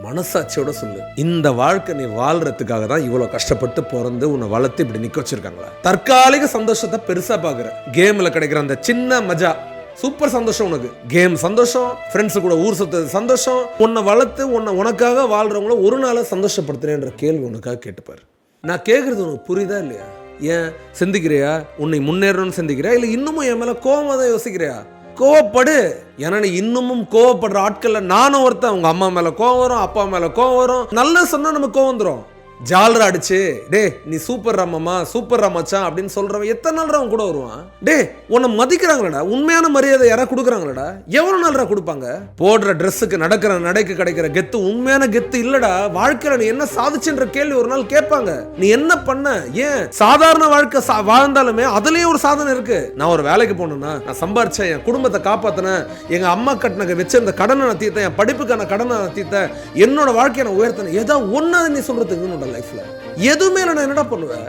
மனசாட்சியோட சொல்லு. இந்த வாழ்க்கை நீ வாழ்றதுக்காக தான் இவ்வளவு கஷ்டப்பட்டு பிறந்து உன்னை வளர்த்து இப்படி நிக்க வச்சிருக்காங்களா? தற்காலிக சந்தோஷத்தை பெருசா பாக்குற, கேம்ல கிடைக்கிற அந்த சின்ன மஜா சூப்பர் சந்தோஷம் உனக்கு. கேம் சந்தோஷம், ஃப்ரெண்ட்ஸ் கூட ஊர் சுத்துறது சந்தோஷம். உன்னை வளர்த்து உனக்காக வாழ்றவங்கள ஒரு நாள சந்தோஷப்படுத்துறேன்ற கேள்வி உனக்காக கேட்டுப்பாரு. நான் கேட்கறது உனக்கு புரியுதா இல்லையா? ஏன் சிந்திக்கிறியா? உன்னை முன்னேறணும்னு சிந்திக்கிறியா? இல்லை இன்னமும் என் மேல கோவமா தான் யோசிக்கிறியா? கோவப்படு. ஏன்னா நீ இன்னமும் கோவப்படுற ஆட்கள்ல நானும் ஒருத்தன். உங்க அம்மா மேல கோவம் வரும், அப்பா மேல கோவம் வரும். நல்லா சொன்னா நமக்கு கோவம் வந்துடும். ஜாலரா அடிச்சு டே நீ சூப்பர் ராமம்மா சூப்பர் ராமச்சான் அப்படின்னு சொல்றவன் எத்தனை நாள் அவன் கூட வருவான்? டே உன்னை மதிக்கிறாங்களடா, உண்மையான மரியாதை யாராவது கொடுக்குறாங்களடா? எவ்வளவு நாள்ரா கொடுப்பாங்க? போடுற ட்ரெஸ்ஸுக்கு நடக்கிற நடைக்கு கிடைக்கிற கெத்து உண்மையான கெத்து இல்லடா. வாழ்க்கையில நீ என்ன சாதிச்சுன்ற கேள்வி ஒரு நாள் கேட்பாங்க. நீ என்ன பண்ண? ஏன் சாதாரண வாழ்க்கை வாழ்ந்தாலுமே அதுலயே ஒரு சாதனை இருக்கு. நான் ஒரு வேலைக்கு போனேன்னா நான் சம்பாரிச்சேன், என் குடும்பத்தை காப்பாத்தினேன், எங்க அம்மா கட்டின வச்சிருந்த கடனை நான் தீர்த்தேன், என் படிப்புக்கான கடனை நான் தீர்த்தேன், என்னோட வாழ்க்கையை நான் உயர்த்தினேன். ஏதோ ஒன்னாவது நீ சொல்றதுக்கு லைஃப்ல எதுவுமே நான் என்னடா பண்ணுவேன்?